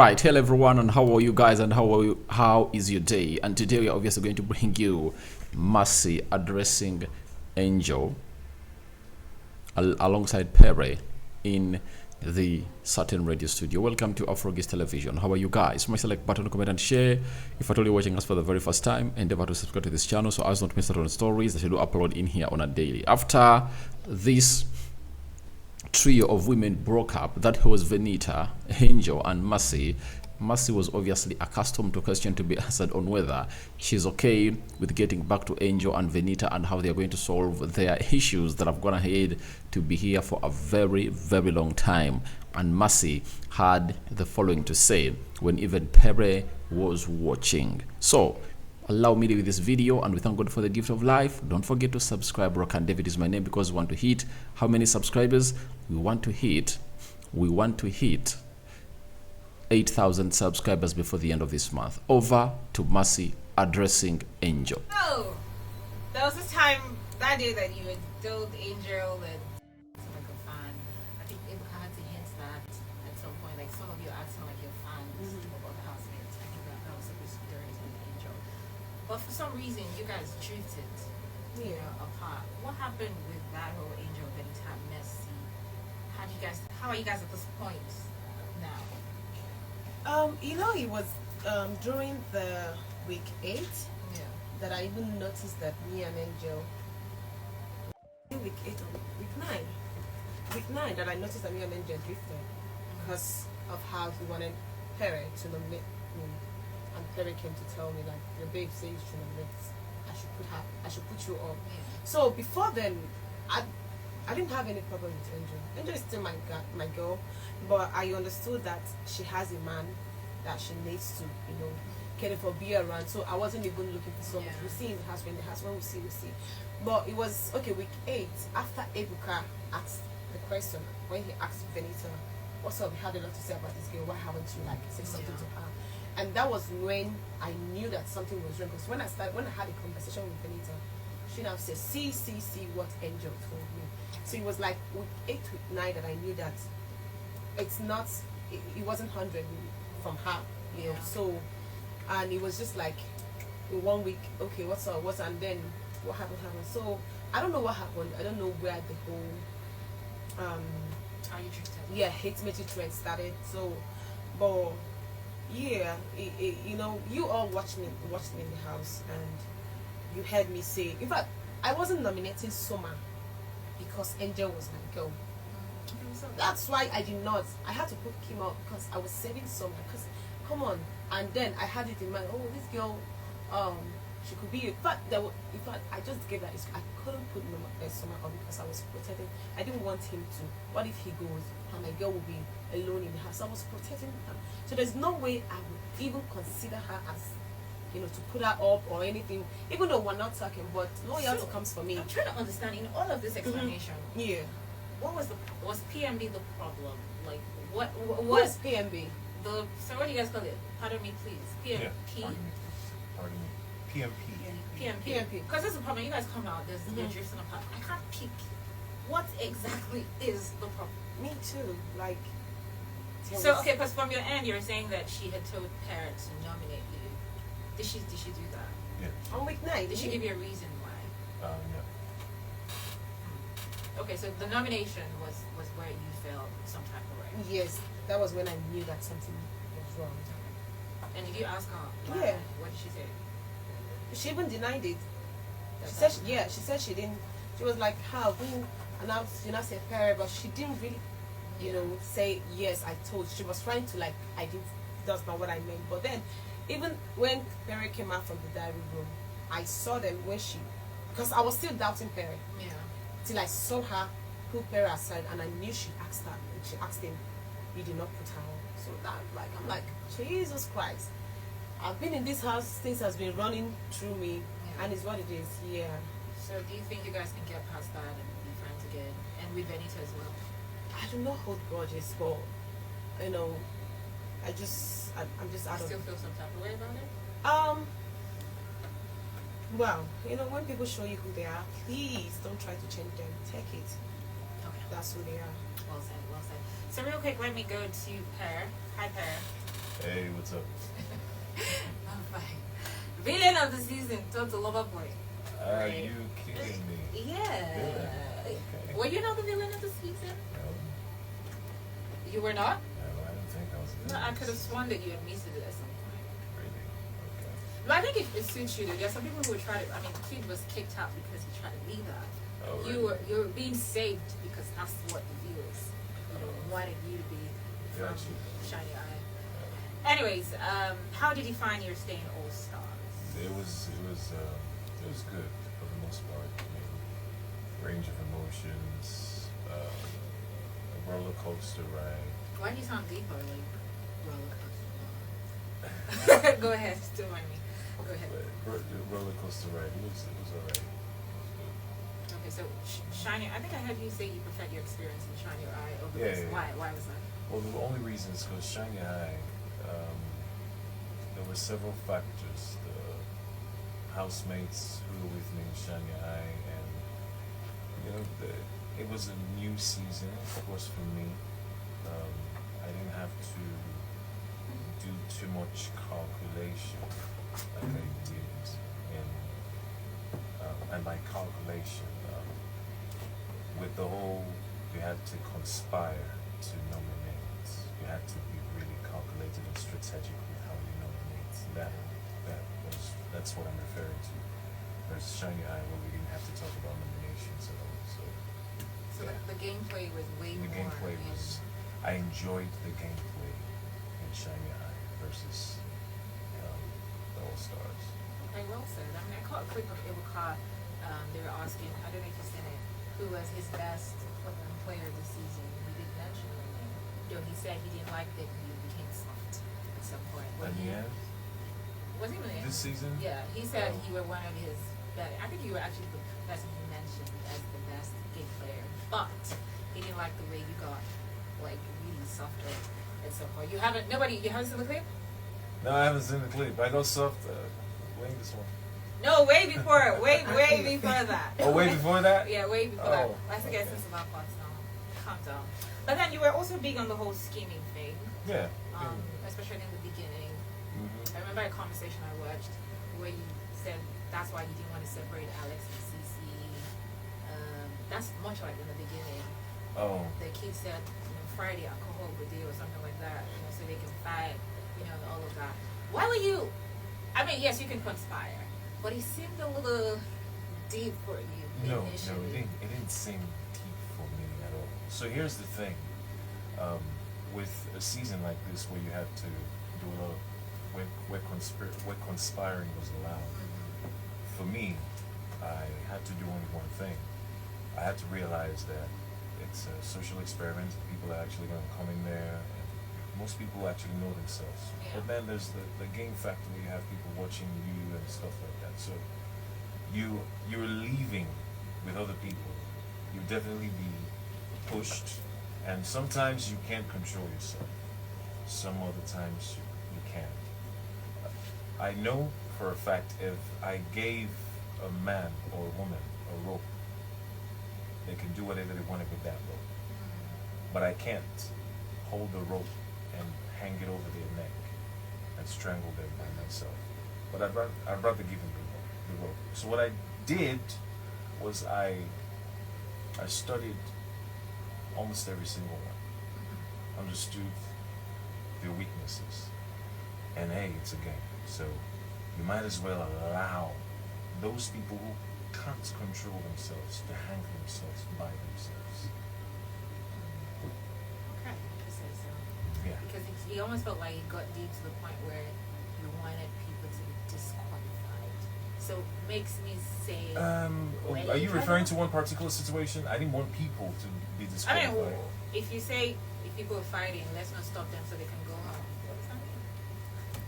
right, hello everyone, and how are you guys? And how is your day? And today we are obviously going to bring you Mercy addressing Angel alongside Pere in the certain radio studio. Welcome to Afro Television. How are you guys? Myself, like button, comment, and share. If at all you're watching us for the very first time, endeavor to subscribe to this channel so as not miss out on stories that we do upload in here on a daily. After this trio of women broke up, that was Venita, Angel, and Mercy. Mercy was obviously accustomed to question to be answered on whether she's okay with getting back to Angel and Venita and how they're going to solve their issues that have gone ahead to be here for a very, very long time. And Mercy had the following to say when even Pere was watching. So allow me to with this video, and we thank God for the gift of life. Don't forget to subscribe. Rock and David is my name, because we want to hit how many subscribers? We want to hit 8,000 subscribers before the end of this month. Over to Mercy addressing Angel. Oh, there was this time that day that you told Angel that I'm like a fan. I think it had to hint that at some point, like some of you acting like you're fans of other housemates. I think that was supposed to be during Angel. But for some reason, you guys drifted apart. What happened with that whole Angel Benita messy? How are you guys at this point now? It was during the week 8 that I even noticed that me and Angel week 8 or week 9 that I noticed that me and Angel drifted because of how he wanted Pere to nominate me, and Pere came to tell me like your babe says you should nominate, I should put you up. So before then I didn't have any problem with Angel. Angel is still my girl, but I understood that she has a man that she needs to, care for, be around. So I wasn't even looking for someone. We see in the house, when we see. But it was okay. Week 8, after Ebuka asked the question, when he asked Benita, "What's up? You had a lot to say about this girl. Why haven't you said something to her?" And that was when I knew that something was wrong. Because when I had a conversation with Benita, she now said, see what Angel told me. So it was like week 8, week 9 that I knew that it wasn't 100 from her, So, and it was just like in 1 week, okay, what's up, and then what happened. So I don't know what happened. I don't know where the whole How you drifted? hate metal trend started. So, but you all watched me in the house, and you heard me say, in fact, I wasn't nominating Soma because Angel was my girl. That's why I did not. I had to put Kim out because I was saving Soma. Because, come on. And then I had it in mind. Oh, this girl, she could be. In fact, I just gave that. I couldn't put Soma on because I was protecting. I didn't want him to. What if he goes and my girl will be alone in the house? I was protecting her. So there's no way I would even consider her as, to put her up or anything, even though we're not talking, but loyalty comes for me. I'm trying to understand in all of this explanation. What was PMB the problem? Like what was PMB? So what do you guys call it? Pardon me, please. PMP. Pardon me. PMP. PMP. Because there's a problem. You guys come out. You're drifting apart. I can't pick. What exactly is the problem? Me too. So okay, because from your end, you're saying that she had told Pere to nominate you. Did she do that? Yeah. On week 9. Did she give you a reason why? No. Okay, so the nomination was where you felt some type of way. Yes, that was when I knew that something was wrong. And did you ask her? Yeah. What did she say? She even denied it. She said she didn't. She was like, "How? Who?" And I said Pere, but she didn't really, say yes. I told. She was trying to I didn't. That's not what I meant. But then, even when Pere came out from the diary room, I saw them because I was still doubting Pere. Yeah. Till I saw her put Pere aside, and I knew she asked her. She asked him, "You did not put her on." So that, I'm like, Jesus Christ! I've been in this house, things has been running through me, and it's what it is. Yeah. So do you think you guys can get past that and be friends again, and with Benita as well? I do not hold grudges, but I'm just I still feel some type of way about it. Well, when people show you who they are, please don't try to change them. Take it. Okay. That's who they are. Well said. So real quick, let me go to Pere. Hi, Pere. Hey, what's up? I'm fine. Villain of the season, Total Lover Boy. Are you kidding me? Yeah. Villain. Okay. Were you not the villain of the season? No, You were not? I don't think I was. No, I could have sworn that you admitted it at some point. Really? Okay. But I think it suits you. There are some people who would try to. I mean, Kid was kicked out because he tried to leave her. Oh, You were being saved because that's what the viewers wanted you to be from Gotcha. Shiny Eye. Anyways, how did you find your stay in All Stars? It was good for the most part. I mean, range of emotions, a roller coaster ride. Why do you sound deeper, like roller coaster? Go ahead, still mind me. Go ahead. The roller coaster ride. It was alright. Okay, so Shiny, I think I heard you say you preferred your experience in Shiny Eye over Yeah, this. yeah. Why was that? Well, the only reason is because Shiny High, there were several factors. The housemates who were with me in Shiny High, and it was a new season, of course, for me. I didn't have to do too much calculation like I did and by calculation, with the whole, you had to conspire to nominate. You had to be really calculated and strategic with how you nominate. That's what I'm referring to. There's Shiny Eye where we didn't have to talk about nominations at all. So the gameplay was way The more. gameplay was, I enjoyed the gameplay in Shiny Eye versus the All Stars. Okay, well said. I mean, I caught a clip of Ibuka. They were asking, I don't know if you've seen it, who was his best player this season. He didn't mention her name. Though he said he didn't like that you became soft at some point. At the end, Was he really? this season, Yeah, he said Oh. you were one of his best. I think you were actually the person he mentioned as the best game player. But he didn't like the way you got like really soft at some point. You haven't seen the clip? No, I haven't seen the clip. I got soft. Wait, this one. No, way before it. Way before that. Oh, way before that? Yeah, way before that. Oh, I think I okay. said some parts now. Calm down. But then you were also big on the whole scheming thing, Yeah. especially in the beginning. Mm-hmm. I remember a conversation I watched where you said that's why you didn't want to separate Alex and Cece. That's much like in the beginning. Oh. The kid said, Friday alcohol with you or something like that, so they can fight, and all of that. Why were you? I mean, yes, you can conspire, but it seemed a little deep for you No, initially. it didn't seem deep for me at all. So here's the thing. With a season like this where you have to do a lot of where conspiring was allowed, for me, I had to do only one thing. I had to realize that it's a social experiment. People are actually going to come in there, and most people actually know themselves. Yeah. But then there's the game factor where you have people watching you and stuff like that. So you're leaving with other people. You definitely be pushed, and sometimes you can't control yourself. Some other times you can. I know for a fact if I gave a man or a woman a rope, they can do whatever they want with that rope. But I can't hold the rope and hang it over their neck and strangle them by myself. But I'd rather give them the rope. So what I did was I studied almost every single one, understood their weaknesses, and hey, it's a game. So you might as well allow those people who can't control themselves to hang themselves by themselves. Okay, you say so. Yeah. Because he almost felt like it got deep to the point where you wanted people to be disqualified. So makes me say. Are you referring to one particular situation? I didn't want people to be I disqualified. mean, if you say if people are fighting, let's not stop them so they can go home. What does that mean?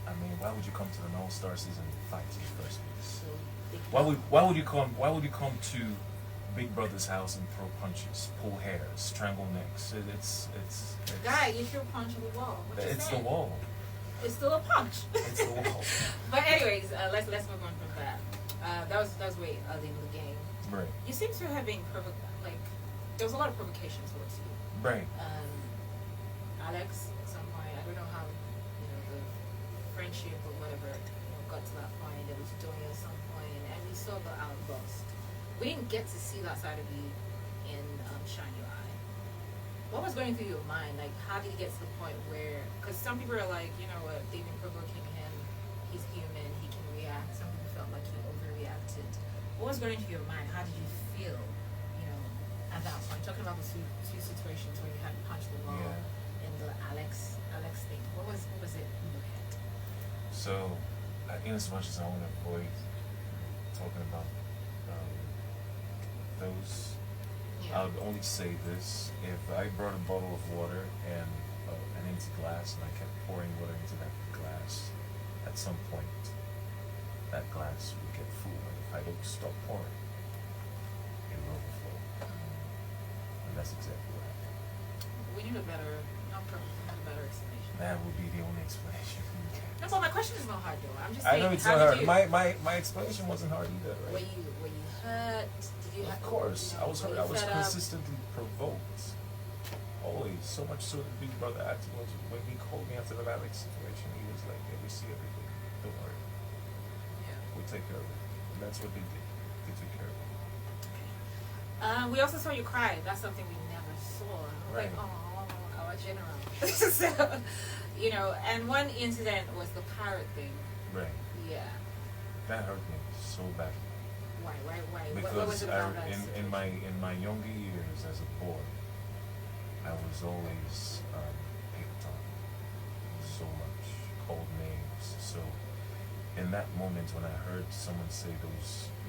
I mean, why would you come to an All-Star season and fight in the first place? So they can Why would you come to Big Brother's house and throw punches, pull hair, strangle necks? It's Guy, you threw a punch on the wall. What you it's the saying? wall. It's still a punch. It's the wall. But anyways, let's move on from that. That was way early in the game. Right. You seem to have been there was a lot of provocation towards you. Right. Alex, at some point, I don't know how the friendship or whatever, got to that point. It was doing at some point, and we saw the outburst. We didn't get to see that side of you in Shine Your Eye. What was going through your mind? Like, how did you get to the point where? Because some people are like, you know what, they've been provoking him. He's human. He can react. Some people felt like he overreacted. What was going through your mind? How did you feel? At that point, talking about the two situations where you had punched the wall and the Alex thing. What was it in your head? So, in as much as I want to avoid talking about those, I would only say this: if I brought a bottle of water and an empty glass, and I kept pouring water into that glass, at some point, that glass would get full. And if I don't stop pouring, it will overflow. And that's exactly what happened. We need a better, explanation. That would be the only explanation. No, but my question is not hard though. I'm just I saying. know it's not hard. My explanation wasn't hard either, right? Were you hurt? Did you? Of course, I was hurt. I was fed up? consistently provoked. Always, so much so that Big Brother afterwards, when he called me after the Alex situation, he was like, "Yeah, we see everything. Don't worry. Yeah. We'll take care of it." And that's what they did. They took care of it. We also saw you cry. That's something we never saw. Right. Like, oh, our general. So, and one incident was the parrot thing. Right. Yeah. That hurt me so badly. Why? Because what was it about that in situation? my younger years as a boy, I was always picked on so much, called names. So in that moment when I heard someone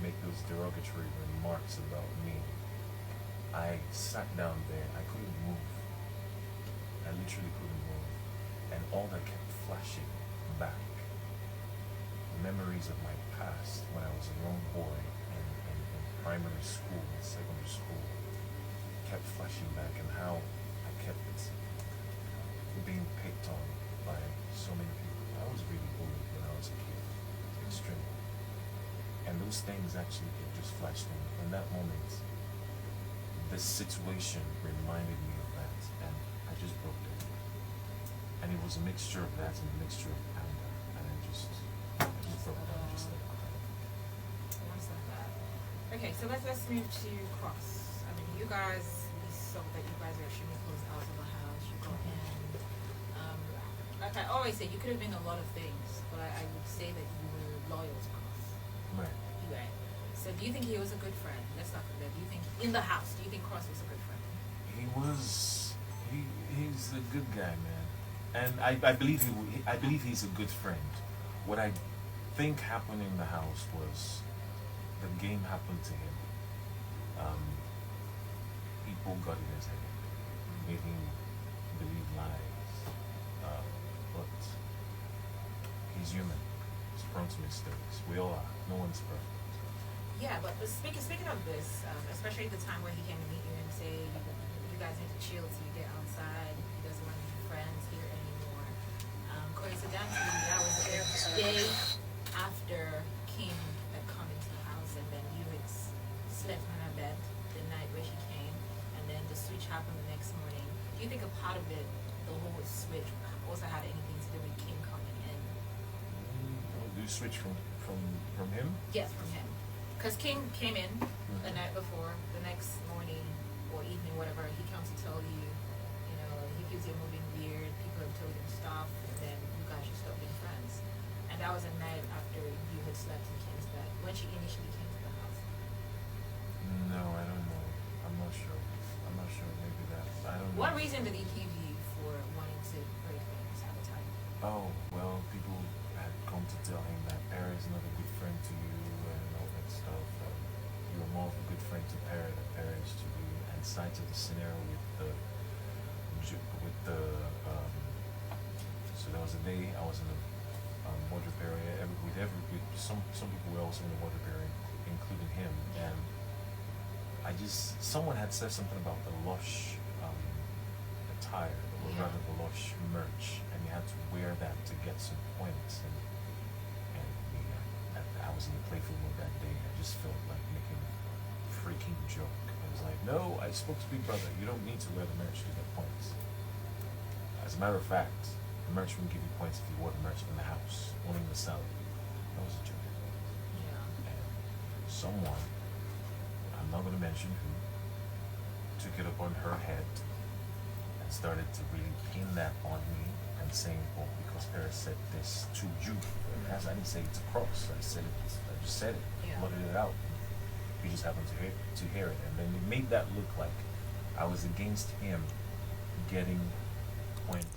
make those derogatory remarks about me, I sat down there. I couldn't move. I literally couldn't move, and all that kept flashing back. Memories of my past when I was a young boy in primary school and secondary school kept flashing back, and how I kept being picked on by so many people. I was really bullied when I was a kid, extremely. And those things actually just flashed in that moment. This situation reminded me of that, and I just broke it. And it was a mixture of that and a mixture of anger, and I just broke down just like that. Okay, so let's move to Cross. I mean, you guys, we saw that you guys are extremely close out of the house. You go in. Like I always say, you could have been a lot of things, but I would say that you were loyal to Cross. Right. Right. So do you think he was a good friend? Let's start from there. Do you think in the house? Do you think Cross was a good friend? He's a good guy, man, and I believe he's a good friend. What I think happened in the house was the game happened to him. People got in his head, made him believe lies, but he's human. He's prone to mistakes. We all are. No one's perfect. Yeah, but speaking of this, especially the time where he came to meet you and say you guys need to chill till you get outside. He doesn't want any friends here anymore. Coincidentally, that was the day after Kim had come into the house, and then you had slept on her bed the night where she came, and then the switch happened the next morning. Do you think a part of it, the whole switch, also had anything to do with Kim coming in? Do you switch from him? Yes, from him. Because King came in the night before, the next morning or evening, whatever, he comes to tell you, he feels you're moving weird, people have told him stuff, and then you guys should stop being friends. And that was a night after you had slept in Kim's bed, when she initially came to the house. No, I don't know. I'm not sure. Maybe that. I don't know. What reason did he give you for wanting to break things at the time? Oh, well, people had come to tell him that Pere is not a good friend to you and all that stuff. You're more of a good friend to Pere than Pere is to you. And cited the scenario so there was a day I was in the wardrobe area. Some people were also in the wardrobe area, including him. And someone had said something about the Lush attire, or rather the Lush merch, and you had to wear that to get some points. And I was in the playful mood that day. I just felt like making a freaking joke. I was like, no, I spoke to Big Brother. You don't need to wear the merch to get points. As a matter of fact, merch won't give you points if you wore the merch in the house, owning the salad. That was a joke. Yeah. And someone, I'm not going to mention who, took it upon her head and started to really pin that on me and saying, oh, because Pere said this to you. I didn't say it to Cross. I just said it, Yeah. blurted it out. You just happened to hear it. And then it made that look like I was against him getting points.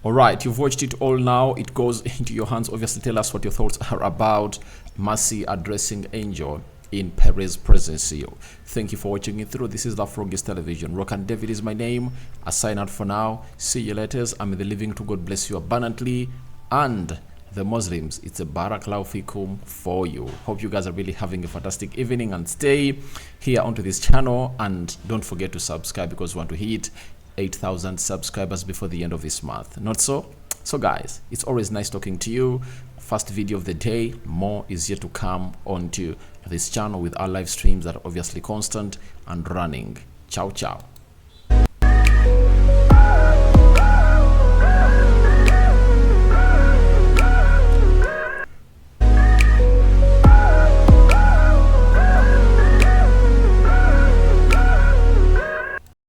All right, you've watched it all now. It goes into your hands. Obviously, tell us what your thoughts are about Mercy addressing Angel in Pere's presence here. Thank you for watching it through. This is the Afro Television. Rock and David is my name. I sign out for now. See you later. I'm in the living to God bless you abundantly. And the Muslims, it's a Barakallahu Fikum for you. Hope you guys are really having a fantastic evening, and stay here onto this channel. And don't forget to subscribe, because we want to hit 8,000 subscribers before the end of this month. Not so? So guys, it's always nice talking to you. First video of the day. More is yet to come onto this channel with our live streams that are obviously constant and running. Ciao, ciao.